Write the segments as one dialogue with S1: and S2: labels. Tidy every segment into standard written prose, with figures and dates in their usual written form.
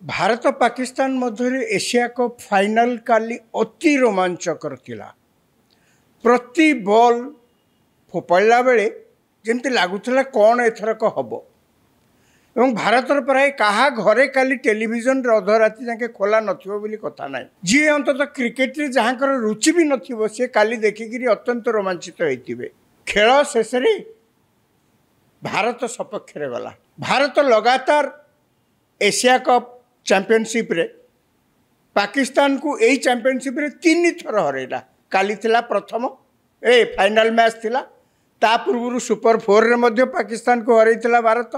S1: भारत पाकिस्तान मध्य Asia cup final काली अति रोमांचकर थिला। प्रति बॉल फोपाड़ा बेले जमती लगुला कौन एथरक हम एवं भारतर प्राय कहा घरे काली टेलीविजन अधराति जाके खोला नथिबो बोली कथा ना जी अंततः क्रिकेट रे जहाँकर रुचि भी नथिबो से काली देखिकी अत्यंत रोमांचित होइतिबे। खेल शेष भारत सपक्ष रे गला। भारत लगातार एशिया कप चैंपियनशिप रे पाकिस्तान को यही चैंपियनशिप रे 3 थर हरैला। काली थिला प्रथम फाइनल मैच थिला। ता पूर्व सुपर 4 रे मध्य पाकिस्तान को हरैथिला भारत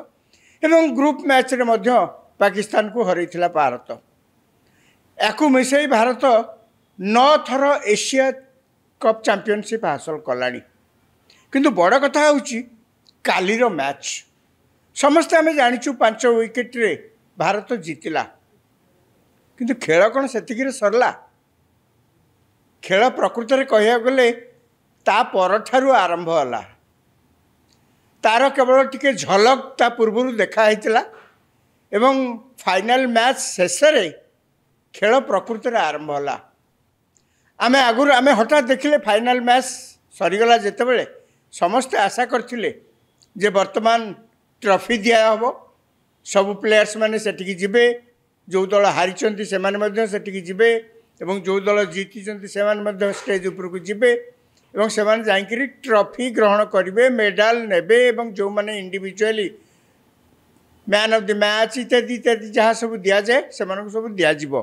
S1: एवं ग्रुप मैच रे मध्य पाकिस्तान को हरैथिला भारत। याकू मिसई भारत 9 थर एशिया कप चैंपियनशिप हासिल कलानी। किंतु बड़ कथा होची कालीर मैच समस्ते आम जाचु 5 विकेट रे भारत जीतिला। किंतु खेल कौन से सरला। खेल प्रकृत में कह गले ता परठारु आरंभ होला। तार केवल टिके झलक ता पूर्व देखाई एवं फाइनल मैच शेष खेल प्रकृत में आरंभ होला। आम आगुरी आम हठात देखिले फाइनल मैच सरीगला जितेबले समस्ते आशा करथिले जे वर्तमान ट्रॉफी दिया हम सबु प्लेयर्स माने सेटिकी जिबे। जो दल हारी से जिबे एवं जो दल जीति से स्टेज उपरकू जिबे एवं से जाकि ट्रॉफी ग्रहण करेंगे मेडाल नेबे एवं जो माने individually man of the match इत्यादि इत्यादि जहाँ सब दि जाए से सब दिज्व।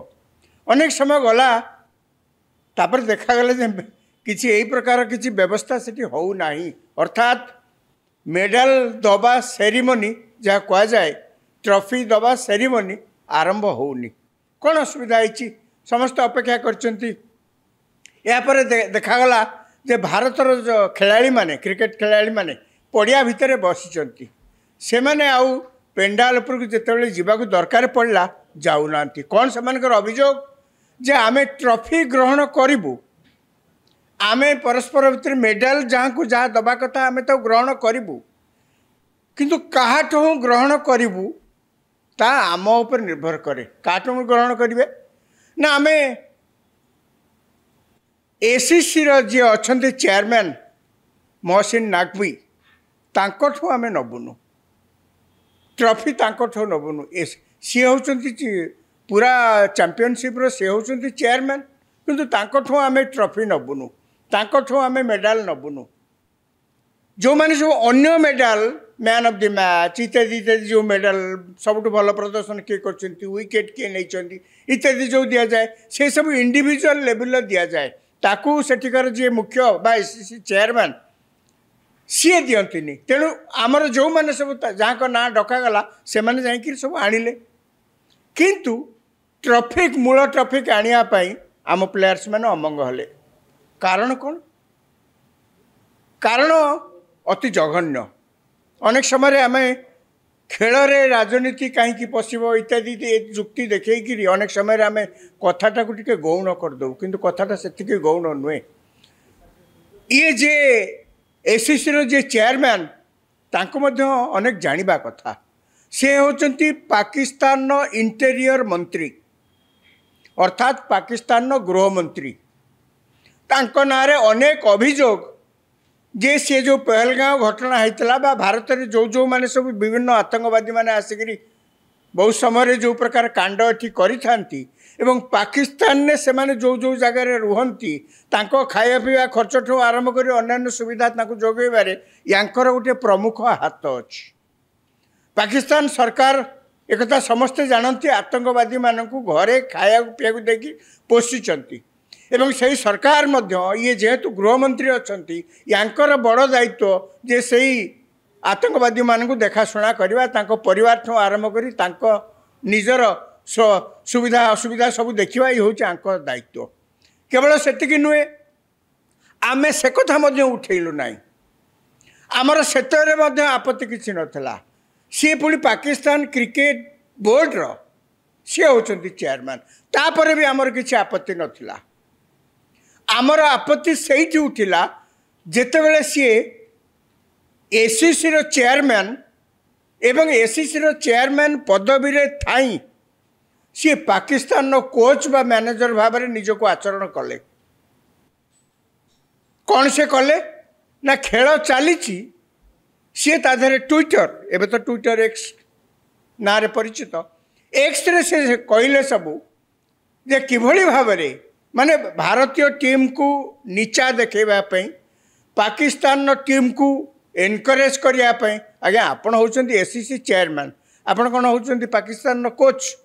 S1: अनेक समय गला तापर देखागला किसी यही प्रकार किसी व्यवस्था से हो नहीं। अर्थात मेडाल दबा सेरिमनी जहाँ कह जाए ट्रॉफी दबा सेरिमनी आरंभ होनी। कौन असुविधा है समस्त अपेक्षा कर देखागला जे भारतर जो खिलाड़ी माने क्रिकेट खिलाड़ी माने पड़िया भितर बसी से माने आउ पेंडाल उपरकू जितेबाला जावाक दरकार पड़ला जाऊना। कौन से अभियोग जे आमे ट्रॉफी ग्रहण करूँ आमे परस्पर भितर मेडाल जहाँ को जहाँ दबा कथा आमे तो ग्रहण करूँ किंतु काहाठू ग्रहण करूँ ता आम उपर निर्भर करे। काटू ग्रहण करेंगे ना आम एसीसी जी अच्छा चेयरमैन मोहसिन नाकवी तांकठू आम नबुनु ट्रॉफी तांकठू नबुनु। सी होती पूरा चैंपियनशिप सी होती चेयरमैन किंतु तांकठू आम ट्रॉफी नबुनु तांकठू आम मेडाल नबुनु। जो मैंने सब अन्य medal man of the match इत्यादि इत्यादि जो मेडाल सबुठ भल प्रदर्शन किए कर विकेट किए नहीं इत्यादि जो दि जाए से सब इंडिविजुअल लेवल दि जाए ताकू सेठिकार जी मुख्य बा एसीसी चेयरमैन सी दियंती। तेणु आमर जो मैंने सब जहाँ ना डकागला से मैंने जाकि सब आनिले किंतु ट्रॉफिक मूल ट्रॉफिक आनियापाई आम प्लेयर्स मैंने अमंग हेले। कारण कौन? कारण अति जघन्य। अनेक समय आम खेल रे राजनीति कहीं पशब इत्यादि जुक्ति देखी अनेक समय आम कथाटा को टिके गौण करदे किंतु कथाटा से गौण नुहे। ये जे एसीसी रो जे चेयरमैन तांको मध्य अनेक जानिबा कथा। से होचंती पाकिस्तान इंटेरियर मंत्री अर्थात पाकिस्तान गृह मंत्री। तांको नारे अनेक अभियोग जे से जो पहलगांव घटना होता बा भारत में जो जो माने सब विभिन्न आतंकवादी माने आसिक बहुत समय जो प्रकार कांड एटी करी एवं पाकिस्तान ने से माने जो जो जगह रुहंती तांको खाया पीवा खर्च ठू आरंभ कर अन्य सुविधा जोगेबारे यांकर गोटे प्रमुख हाथ अच्छी। पाकिस्तान सरकार एक समस्ते जानती आतंकवादी मानक घरे खाया पीवा देखी पोषिचंती एवं सही सरकार मध्य ये जेहेतु गृहमंत्री अच्छी यांकर बड़ दायित्व जे सही आतंकवादी मानक देखाशुना करवा तांको परिवार ठू आरंभ करी तांको निजर सुविधा असुविधा सब देखा ये हूँ दायित्व। केवल सेतिकी नुहे आमे से कथा मध्य उठेलु नाई। आमर सेतरे मध्य आपत्ति किसी नथला। सी पुणी पाकिस्तान क्रिकेट बोर्ड रो सी होचंती चेयरमैन तापर भी आमर किसी आपत्ति नथिला। आमर आपत्ति से उठिला जितेबले सी एसीसी रो चेयरमैन एवं एसीसी रो चेयरमैन पदवी रे थाई सी पाकिस्तान कोच बा मैनेजर भाव में निजक आचरण कले कौन से कले ना खेल चली सी ताधे ट्विटर एवं तो ट्विटर एक्स ना रे परिचित एक्स रे से कहले सबू जे किभली भाव में माने भारतीय टीम को नीचा देखेवाई पाकिस्तान टीम को एनकरेज करने आज्ञा आपण होउछंती एसीसी चेयरमैन आपण कौन होउछंती पाकिस्तान कोच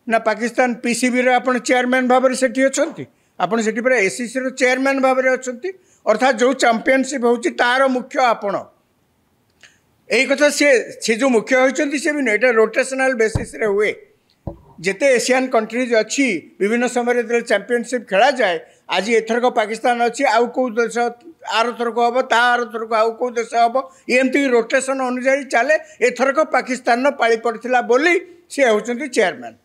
S1: ना पाकिस्तान पीसीबी रे आपण चेयरमैन भाव में सेठी अछंती आपण सेठी पर एसीसी रो चेयरमैन भाव में अछंती अर्थात जो चैंपियनशिप होउची तार मुख्य आपण एई कथा से जो मुख्य होइछंती से भी एटा रोटेशनल बेसिस रे हुए जिते एशियन कंट्रीज अच्छी विभिन्न समय जो चैंपियनशिप खेला जाए आज एथरक पाकिस्तान अच्छी आउ कौ देश आर थरक हम तार थरक आउ कौ देश हम एमती रोटेशन अनुसार चले एथरक पाकिस्तान पाली पड़ता बोली सी होती चेयरमैन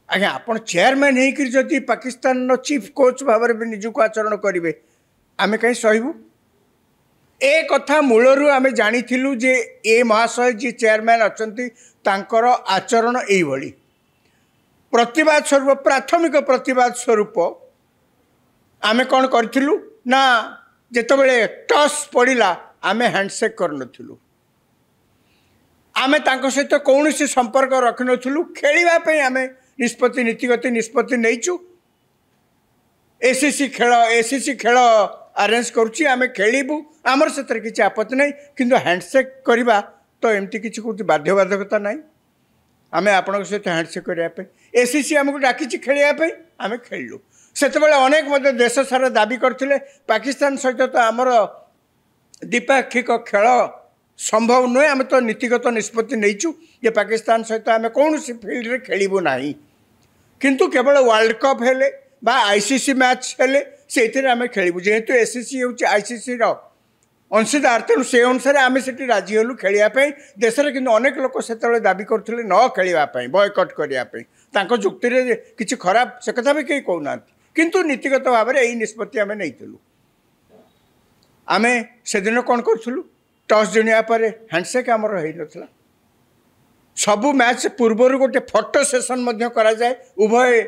S1: आज्ञा आप चेयरमैन होती पाकिस्तान चीफ कोच भाव में निजुक आचरण करेंगे आम कहीं सहबू ए कथा मूलरू आम जानी जे ए महाशय जी चेयरमैन अच्छी तांकर आचरण यही प्रतिवाद स्वरूप प्राथमिक प्रतिवाद स्वरूप आमे कौन करूँ ना जितेबले टॉस पड़ा आमे हैंडसेक करूँ आमे तांको सहित कौन संपर्क रखी नु खेलवाई आमे निष्पत्ति नीतिगत निष्पत्ति नहींचु एसीसी खेल अरेंज करुच्ची आमे खेलू आमर से किसी आपत्ति नहीं किंतु हैंडसेक करवा तो एमती किसी कौन बाध्यबाधकता ना आमे आपण सहित हैंडसेक करने एसीसी आमको डाकी खेलवाई आम खेलु से अनेक देश सारा दाबी करते पाकिस्तान सहित तो आमर द्विपाक्षिक खेल संभव नुहे आम तो नीतिगत निष्पत्ति नहींचु ये पाकिस्तान सहित आम कौन फिल्ड रे खेलू ना किंतु केवल वर्ल्ड कप हेले बा आईसीसी मैच हेले से आम खेलू जेहेतु एसीसी हूँ आईसीसी अंशीदार तेणु से अनुसार आम से राजी हलु खेलवाई देश में किंतु अनेक लोक से दाबी करते न खेलवाई बयकट करने जुक्ति किसी खराब से कथा भी कहीं कहना किंतु नीतिगत भाव में यही निष्पत्ति आम नहीं आम से दिन कौन करूँ टॉस जिणिया पर हैंडसेक आमर हो नाला सबू मैच पूर्वर गोटे फोटो सेसन करा जाए उभय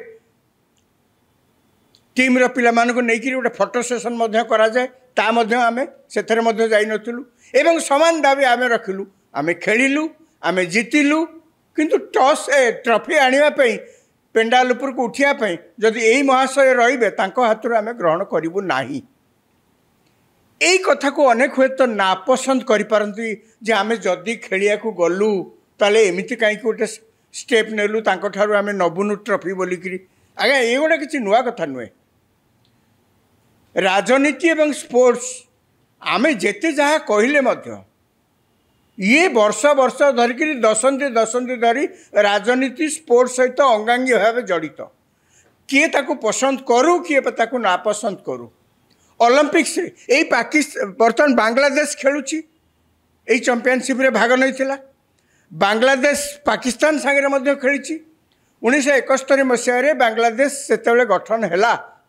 S1: टीम रो पिला मानको नेकी गोटे फोटो सेसन करा जाए ता आमे सेथरे जाई नथुलु एवं समान दाबी आमे रखिलु आमे खेलिलु आमे जीतिलु किंतु टॉस ट्रॉफी आनिबा पई पेंडाल ऊपर को उठिया पई जदि एही महाशय रहिबे तांको हाथुर आमे ग्रहण करिवु नाही एई कथा को अनेक हुए तो नापसंद करि पारंती जे आमे जदि खेलिया को गलु ताले एमिति काई गोटे स्टेप नेलु तांको ठारु आमे नबुनु ट्रॉफी बोलिकरी आगे ये गोटे किसी नुआ कथा नुहे राजनीति एवं स्पोर्ट्स आमे जेते जहाँ कहले मध्य ये वर्ष वर्ष धरिक दशंधि धरी राजनीति स्पोर्ट्स सहित अंगांगी भाव जड़ित किए ताकू पसंद करू किए ताकू नापसंद करू ओलंपिक्स यही पाकिस्तान बर्तमान बांग्लादेश खेलुची यही चैंपियनशिप रे भाग नहीं बांग्लादेश पाकिस्तान सांगे खेली 1971 मसीह बांग्लादेश से गठन है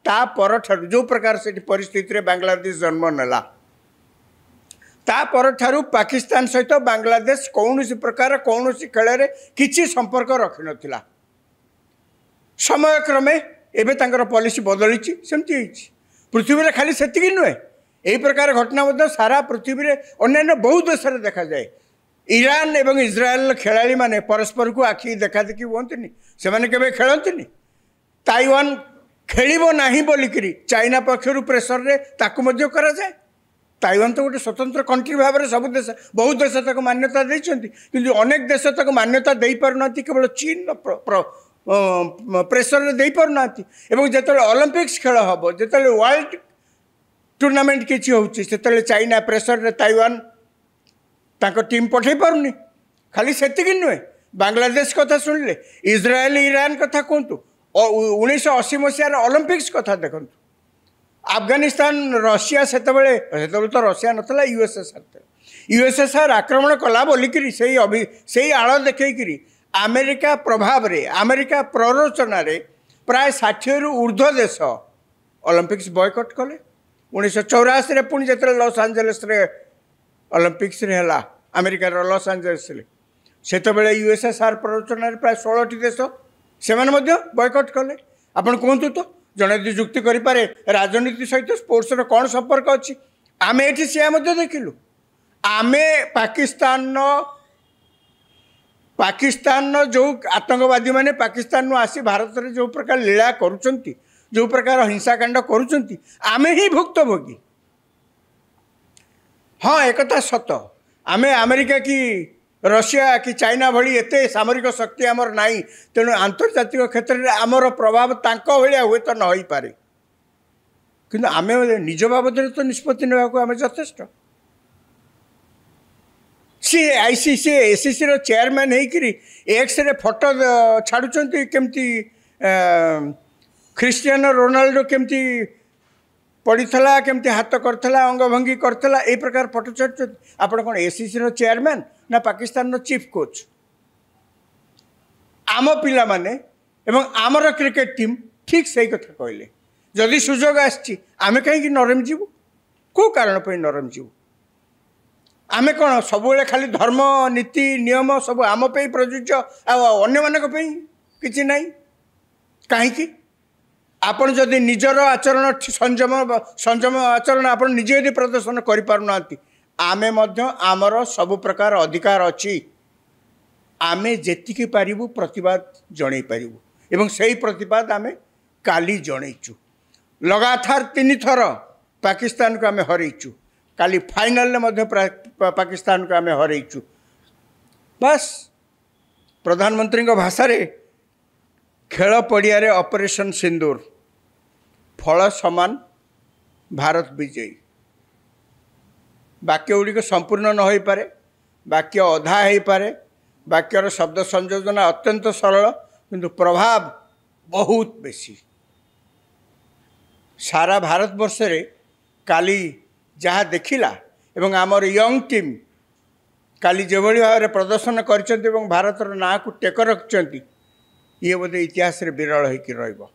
S1: ता पर ठारू जो प्रकार से परिस्थिति रे बांग्लादेश जन्म नेला ता पर ठारू पाकिस्तान सहित बांग्लादेश कौन प्रकार कौन खेल रे किछि संपर्क रखि नथिला समय क्रमे एबे तांकर पॉलिसी बदली सेमती पृथ्वी रे खाली सेतिकी नुहे यही प्रकार घटना सारा पृथ्वी रे अन्य बहुत देश में देखा जाए ईरान एवं इज्राएल खेलाड़ी माने परस्पर को आखि देखा देखी हुंतनी से माने केबे खेलंतनी ताइवान खेलिबो नाही बोलिकरी चाइना पक्षरु प्रेशर रे ताकु मध्य करा जाए ताइवान तो गोटे स्वतंत्र कंट्री भाव में सब देश बहुत देश तक मान्यता देइछंती किंतु अनेक देश तक मान्यता दे पारुनांती केवल चीन प्रेशर रे दे पारुनांती एवं जेतले ओलंपिक्स खेल हबो जेतले वर्ल्ड टूर्नामेंट किछि होउची सेतले चाइना प्रेशर रे ताइवान ताको टीम पठे पारुनी खाली सेतिकी नुहे बांग्लादेश कथा सुनले इज्राएल ईरान कथा कहतु 1980 मसीहार ओलंपिक्स कथा देखु अफगानिस्तान रशिया से तो रशिया नथला यूएसएसआर आक्रमण कला बोलिकी से आड़ देखी अमेरिका प्रभाव रे अमेरिका प्ररोचन रे प्राय 60 रु ऊर्ध्व देश ओलंपिक्स बॉयकट कले 1984 पुणी जो लॉस एंजेलिस रे ओलंपिक्स रे हला अमेरिका लॉस एंजेलिस रे सेतबेले यूएसएसआर प्ररोचन प्राय 16टी देश से बयकट कले। आपण कहतु तो जड़े यदि जुक्ति करें राजनीति सहित स्पोर्ट्स कौन संपर्क अच्छी आम ये सी देखिलु। आम पाकिस्तान जो आतंकवादी मैंने पाकिस्तान आसी भारत में जो प्रकार लीला करुँच जो प्रकार हिंसाकांड करुँच आम ही भुक्तभोगी। हाँ एक सत आम अमेरिका कि रशिया कि चाइना भली एते सामरिक शक्ति आमर नाई तेणु आंतर्जातिक क्षेत्र में आमर प्रभाव तांको भलिया हुए तो न हो पारे किंतु आम निज बाबद तो निष्पत्ति नेबाकू आम यथेष्ट। सी आईसीसी एसीसी रो चेयरमैन होकर एक्स रे फोटो छाड़ुंट केमती क्रिस्टियानो रोनाल्डो केमती पड़ीला केमती हाथ करथला अंगभंगी करथला ए प्रकार फोटो छाड़ुंट आपण कौन एसीसी रो चेयरमैन ना पाकिस्तान रो चीफ कोच। आम पिला माने एवं आमर क्रिकेट टीम ठीक सही कथा कहले जदि सुजोग आछि आमे कहीं नरम जीवु को कारण पे नरम जीवु आमे कौन सब खाली धर्म नीति नियम सब आम पे प्रযোज्य अन्य मानक पे किछि नाही कहीं आपण जदि निजर आचरण संयम आचरण आपण निजे यदि प्रदर्शन करि पारुना आमे मध्य आमर सब प्रकार अधिकार अच्छी आमे जेतिकी पारिबु प्रतिवाद जणै पारिबु एवं सही प्रतिवाद आमे काली जणैचु। लगातार 3 थर पाकिस्तान को आमे हरैचु काली फाइनल मध्य पाकिस्तान को आमे हरैचु। बस प्रधानमंत्री भाषा रे खेल पड़िया रे ऑपरेशन सिंदूर फल समान भारत विजयी। वाक्य गुड़िक संपूर्ण न हो पारे वाक्य अधा हो पारे वाक्यर शब्द संयोजना अत्यंत सरल किंतु प्रभाव बहुत बेसी सारा भारत वर्ष रे काली जहाँ देखिला एवं आमर यंग टीम काली जो भाव में प्रदर्शन कर भारतर ना को टेक रखिंट ये बोधे इतिहास रे विरल होकर रहिबो।